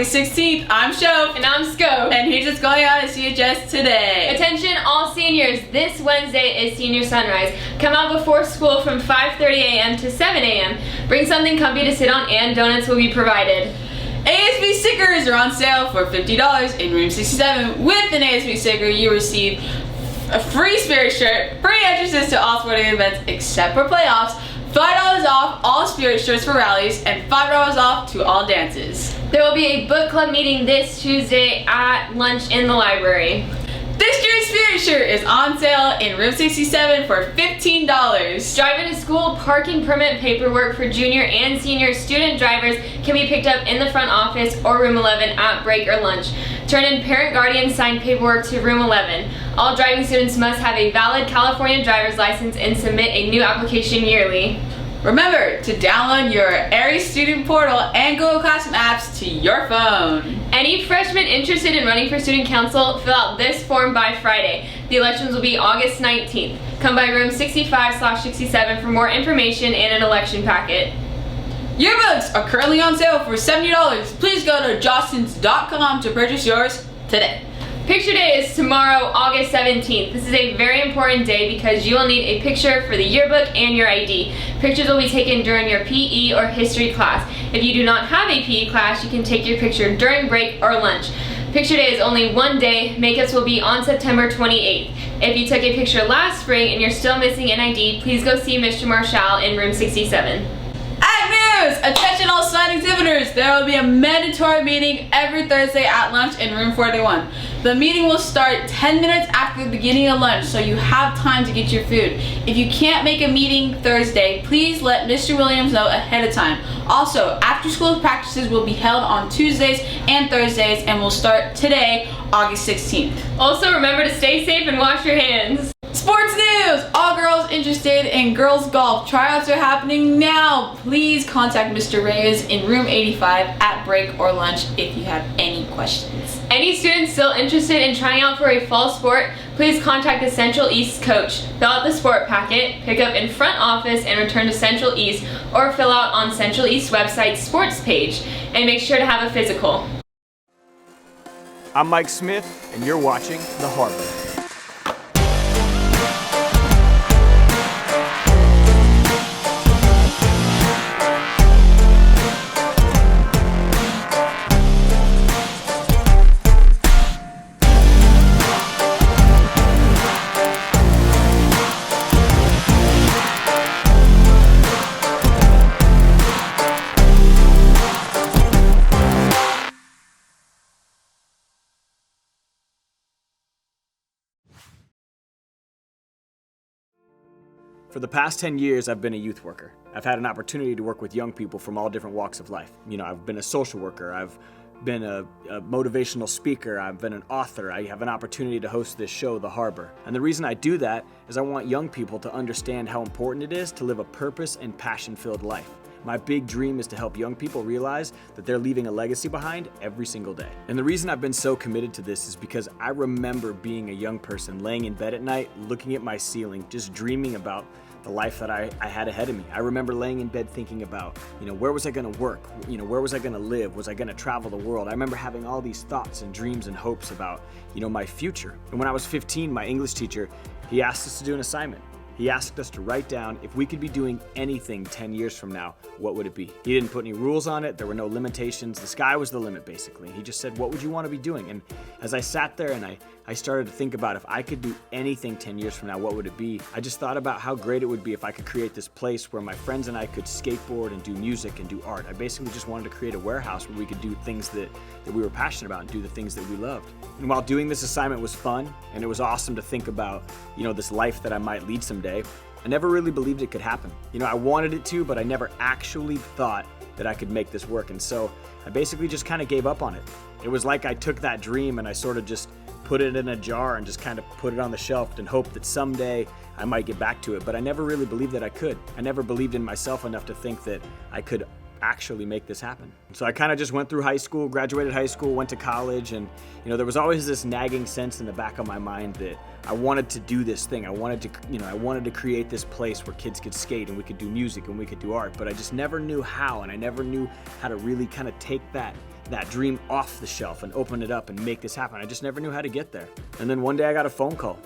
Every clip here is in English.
August 16th, I'm Shove. And I'm Scope. And here's what's going on at Chs today. Attention all seniors, this Wednesday is Senior Sunrise. Come out before school from 5:30 a.m. to 7 a.m. Bring something comfy to sit on and donuts will be provided. ASB stickers are on sale for $50 in room 67. With an ASB sticker, you receive a free Spirit shirt, free entrances to all sporting events except for playoffs, $5 off all Spirit shirts for rallies, and $5 off to all dances. There will be a book club meeting this Tuesday at lunch in the library. This year's Spirit shirt is on sale in room 67 for $15. Driving to school parking permit paperwork for junior and senior student drivers can be picked up in the front office or room 11 at break or lunch. Turn in parent guardian signed paperwork to room 11. All driving students must have a valid California driver's license and submit a new application yearly. Remember to download your Aries student portal and Google Classroom apps to your phone. Any freshmen interested in running for student council, fill out this form by Friday. The elections will be August 19th. Come by room 65/67 for more information and an election packet. Yearbooks are currently on sale for $70. Please go to jostens.com to purchase yours today. Picture Day is tomorrow, August 17th. This is a very important day because you will need a picture for the yearbook and your ID. Pictures will be taken during your PE or history class. If you do not have a PE class, you can take your picture during break or lunch. Picture Day is only one day. Makeups will be on September 28th. If you took a picture last spring and you're still missing an ID, please go see Mr. Marshall in room 67. News! Attention all sign exhibitors! There will be a mandatory meeting every Thursday at lunch in room 41. The meeting will start 10 minutes after the beginning of lunch, so you have time to get your food. If you can't make a meeting Thursday, please let Mr. Williams know ahead of time. Also, after school practices will be held on Tuesdays and Thursdays and will start today, August 16th. Also, remember to stay safe and wash your hands. Sports news! All girls interested in girls golf tryouts are happening now. Please contact Mr. Reyes in room 85 at break or lunch if you have any questions. Any students still interested in trying out for a fall sport, please contact the Central East coach. Fill out the sport packet, pick up in front office and return to Central East, or fill out on Central East website sports page, and make sure to have a physical. I'm Mike Smith and you're watching The Harbor. For the past 10 years, I've been a youth worker. I've had an opportunity to work with young people from all different walks of life. You know, I've been a social worker, I've been a motivational speaker, I've been an author, I have an opportunity to host this show, The Harbor. And the reason I do that is I want young people to understand how important it is to live a purpose and passion-filled life. My big dream is to help young people realize that they're leaving a legacy behind every single day. And the reason I've been so committed to this is because I remember being a young person laying in bed at night, looking at my ceiling, just dreaming about the life that I had ahead of me. I remember laying in bed thinking about, where was I gonna work? Where was I gonna live? Was I gonna travel the world? I remember having all these thoughts and dreams and hopes about, my future. And when I was 15, my English teacher, he asked us to do an assignment. He asked us to write down if we could be doing anything 10 years from now, what would it be? He didn't put any rules on it. There were no limitations. The sky was the limit, basically. He just said, what would you want to be doing? And as I sat there and I started to think about if I could do anything 10 years from now, what would it be? I just thought about how great it would be if I could create this place where my friends and I could skateboard and do music and do art. I basically just wanted to create a warehouse where we could do things that we were passionate about and do the things that we loved. And while doing this assignment was fun and it was awesome to think about, this life that I might lead someday, I never really believed it could happen. I wanted it to, but I never actually thought that I could make this work. And so I basically just kind of gave up on it. It was like I took that dream and I sort of just put it in a jar and just kind of put it on the shelf and hoped that someday I might get back to it. But I never really believed that I could. I never believed in myself enough to think that I could actually make this happen. So I kind of just went through high school, graduated high school, went to college, and there was always this nagging sense in the back of my mind that I wanted to do this thing. I wanted to create this place where kids could skate and we could do music and we could do art, but I just never knew how, and I never knew how to really kind of take that that dream off the shelf and open it up and make this happen. I just never knew how to get there. And then one day I got a phone call.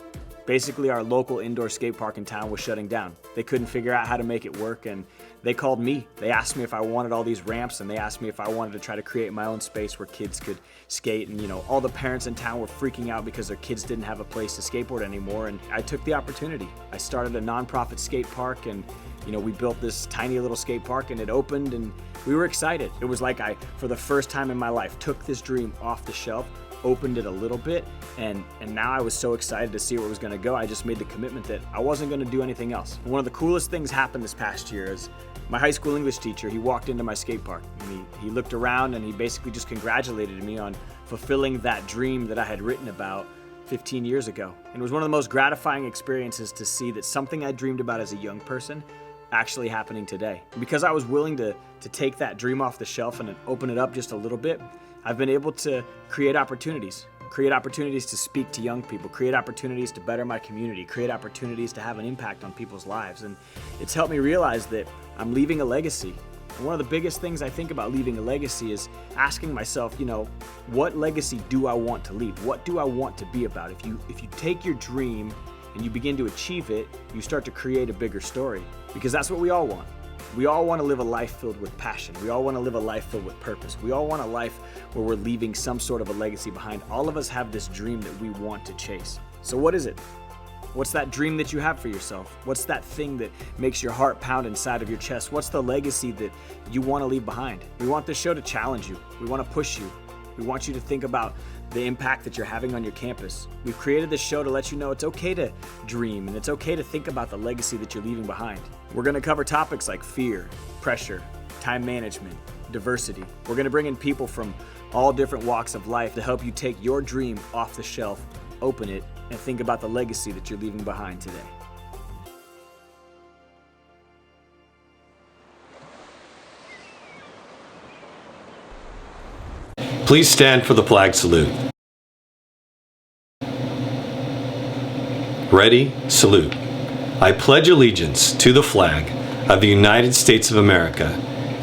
Basically, our local indoor skate park in town was shutting down. They couldn't figure out how to make it work, and they called me. They asked me if I wanted all these ramps, and they asked me if I wanted to try to create my own space where kids could skate. And all the parents in town were freaking out because their kids didn't have a place to skateboard anymore, and I took the opportunity. I started a nonprofit skate park, and we built this tiny little skate park, and it opened, and we were excited. It was like I, for the first time in my life, took this dream off the shelf, opened it a little bit, and now I was so excited to see where it was going to go. I just made the commitment that I wasn't going to do anything else. One of the coolest things happened this past year is my high school English teacher, he walked into my skate park, and he looked around, and he basically just congratulated me on fulfilling that dream that I had written about 15 years ago. And it was one of the most gratifying experiences to see that something I dreamed about as a young person actually happening today. Because I was willing to take that dream off the shelf and open it up just a little bit, I've been able to create opportunities to speak to young people, create opportunities to better my community, create opportunities to have an impact on people's lives. And it's helped me realize that I'm leaving a legacy. And one of the biggest things I think about leaving a legacy is asking myself, what legacy do I want to leave? What do I want to be about? If you take your dream and you begin to achieve it, you start to create a bigger story, because that's what we all want. We all want to live a life filled with passion. We all want to live a life filled with purpose. We all want a life where we're leaving some sort of a legacy behind. All of us have this dream that we want to chase. So what is it? What's that dream that you have for yourself? What's that thing that makes your heart pound inside of your chest? What's the legacy that you want to leave behind? We want this show to challenge you. We want to push you. We want you to think about the impact that you're having on your campus. We've created this show to let you know it's okay to dream, and it's okay to think about the legacy that you're leaving behind. We're going to cover topics like fear, pressure, time management, diversity. We're going to bring in people from all different walks of life to help you take your dream off the shelf, open it, and think about the legacy that you're leaving behind today. Please stand for the flag salute. Ready, salute. I pledge allegiance to the flag of the United States of America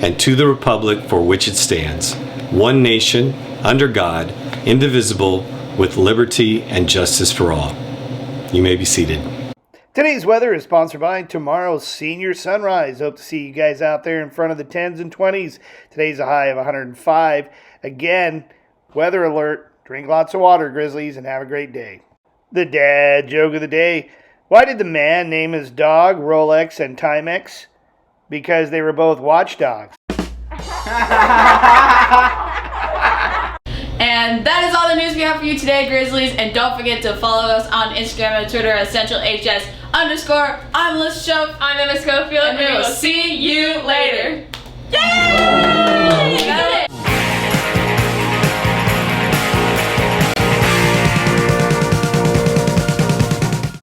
and to the republic for which it stands, one nation, under God, indivisible, with liberty and justice for all. You may be seated. Today's weather is sponsored by tomorrow's Senior Sunrise. Hope to see you guys out there in front of the 10s and 20s. Today's a high of 105. Again, weather alert. Drink lots of water, Grizzlies, and have a great day. The dad joke of the day. Why did the man name his dog Rolex and Timex? Because they were both watchdogs. And that is all the news we have for you today, Grizzlies. And don't forget to follow us on Instagram and Twitter at EssentialHS_. I'm Liz Shope. I'm Emma Schofield, And we will see you later. Yay!